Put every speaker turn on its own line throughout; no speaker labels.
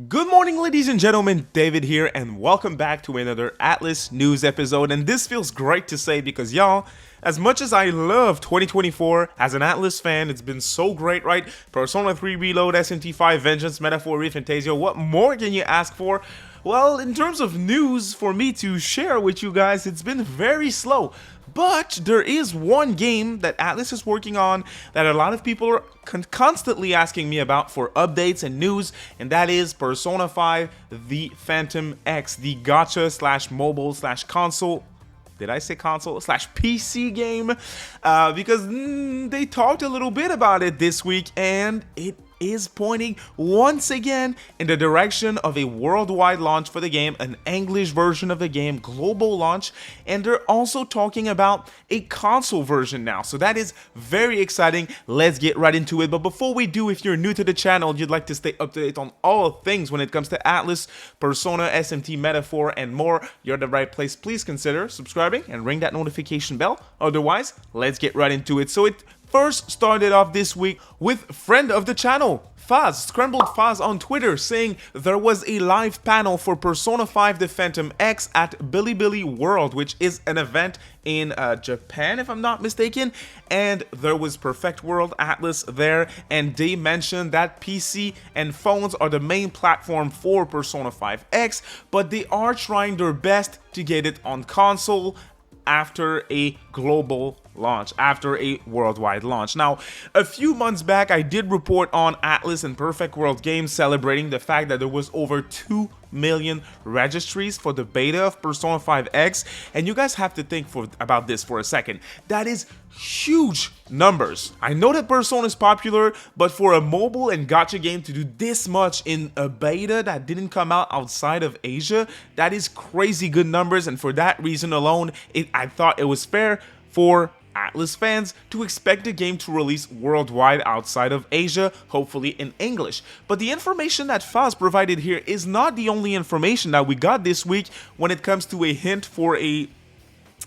Good morning, ladies and gentlemen, David here, and welcome back to another Atlas News episode. And this feels great to say because, y'all, as much as I love 2024 as an Atlas fan, it's been so great, right? Persona 3 Reload, SMT5 Vengeance, Metaphor, Fantasio, what more can you ask for? Well, in terms of news for me to share with you guys, it's been very slow. But there is one game that Atlas is working on that a lot of people are constantly asking me about for updates and news, and that is Persona 5 The Phantom X, the gacha slash mobile slash console. Did I say console slash PC game? Because they talked a little bit about it this week, and it is pointing once again in the direction of a worldwide launch for the game, an English version of the game, global launch, and they're also talking about a console version now. So that is very exciting. Let's get right into it. But before we do, if you're new to the channel, you'd like to stay up to date on all things when it comes to Atlas, Persona, SMT, Metaphor, and more, you're at the right place. Please consider subscribing and ring that notification bell. Otherwise, let's get right into it. So it first started off this week with friend of the channel, Faz, Scrambled Faz on Twitter, saying there was a live panel for Persona 5 The Phantom X at Bilibili World, which is an event in Japan, if I'm not mistaken, and there was Perfect World Atlas there, and they mentioned that PC and phones are the main platform for Persona 5 X, but they are trying their best to get it on console after a global launch, after a worldwide launch. Now, a few months back, I did report on Atlas and Perfect World Games celebrating the fact that there was over 2 million registries for the beta of Persona 5 X, and you guys have to think about this for a second. That is huge numbers. I know that Persona is popular, but for a mobile and gacha game to do this much in a beta that didn't come out outside of Asia, that is crazy good numbers, and for that reason alone, I thought it was fair for Atlas fans to expect the game to release worldwide outside of Asia, hopefully in English. But the information that Faz provided here is not the only information that we got this week when it comes to a hint for a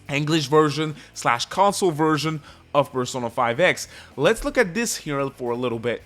English version slash console version of Persona 5 X. Let's look at this here for a little bit.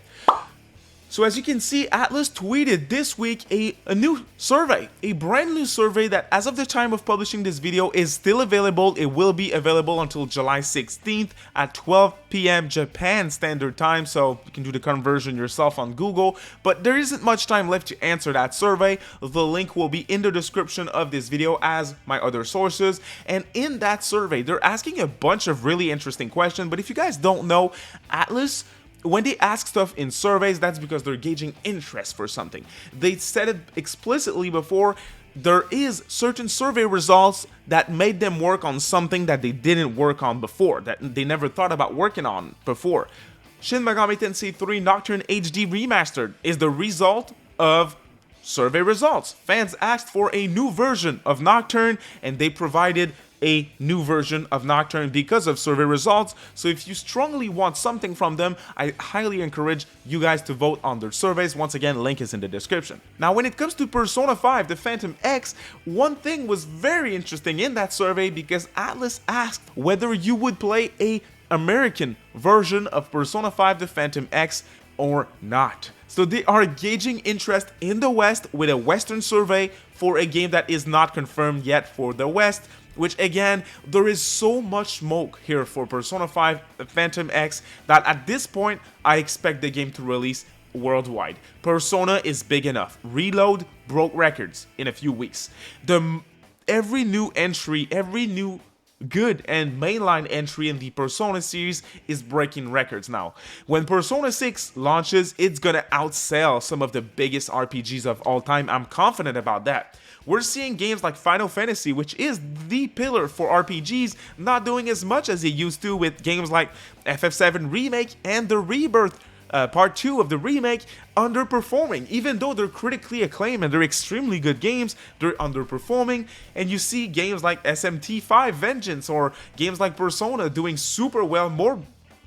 So as you can see, Atlas tweeted this week a new survey, a brand new survey that as of the time of publishing this video is still available. It will be available until July 16th at 12 p.m. Japan Standard Time, so you can do the conversion yourself on Google, but there isn't much time left to answer that survey. The link will be in the description of this video as my other sources, and in that survey, they're asking a bunch of really interesting questions, but if you guys don't know, Atlas, when they ask stuff in surveys, that's because they're gauging interest for something. They said it explicitly before. There is certain survey results that made them work on something that they didn't work on before, that they never thought about working on before. Shin Megami Tensei 3 Nocturne HD Remastered is the result of survey results. Fans asked for a new version of Nocturne, and they provided a new version of Nocturne because of survey results. So if you strongly want something from them, I highly encourage you guys to vote on their surveys. Once again, link is in the description. Now, when it comes to Persona 5 The Phantom X, one thing was very interesting in that survey because Atlas asked whether you would play a American version of Persona 5 The Phantom X or not. So they are gauging interest in the West with a Western survey for a game that is not confirmed yet for the West, which again, there is so much smoke here for Persona 5 Phantom X that at this point, I expect the game to release worldwide. Persona is big enough. Reload broke records in a few weeks. Every new entry, every new good and mainline entry in the Persona series is breaking records now. When Persona 6 launches, it's gonna outsell some of the biggest RPGs of all time. I'm confident about that. We're seeing games like Final Fantasy, which is the pillar for RPGs, not doing as much as it used to, with games like FF7 Remake and the Rebirth Part 2 of the remake underperforming. Even though they're critically acclaimed and they're extremely good games, they're underperforming. And you see games like SMT5 Vengeance or games like Persona doing super well, more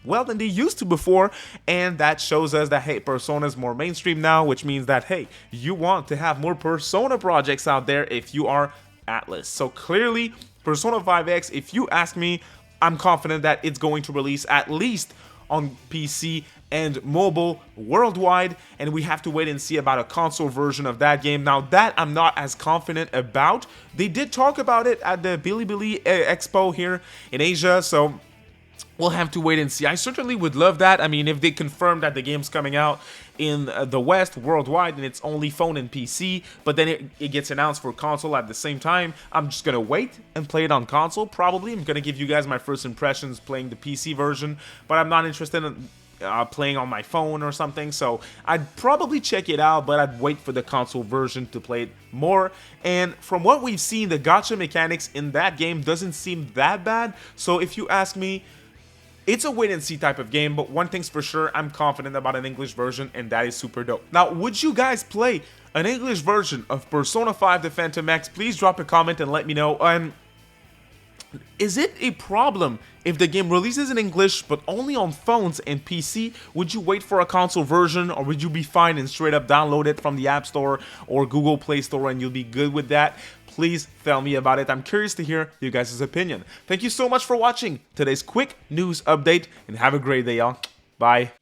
well than they used to before, and that shows us that, hey, Persona is more mainstream now, which means that, hey, you want to have more Persona projects out there if you are Atlas. So clearly, Persona 5X, if you ask me, I'm confident that it's going to release at least on PC and mobile worldwide, and we have to wait and see about a console version of that game. Now that I'm not as confident about. They did talk about it at the Bilibili Expo here in Asia, so we'll have to wait and see. I certainly would love that. I mean, if they confirm that the game's coming out in the West, worldwide, and it's only phone and PC, but then it gets announced for console at the same time, I'm just going to wait and play it on console, probably. I'm going to give you guys my first impressions playing the PC version, but I'm not interested in playing on my phone or something, so I'd probably check it out, but I'd wait for the console version to play it more. And from what we've seen, the gacha mechanics in that game doesn't seem that bad, so if you ask me, it's a wait-and-see type of game, but one thing's for sure, I'm confident about an English version, and that is super dope. Now, would you guys play an English version of Persona 5 The Phantom X? Please drop a comment and let me know. And is it a problem if the game releases in English, but only on phones and PC? Would you wait for a console version, or would you be fine and straight up download it from the App Store or Google Play Store and you'll be good with that? Please tell me about it. I'm curious to hear you guys' opinion. Thank you so much for watching today's quick news update, and have a great day, y'all. Bye.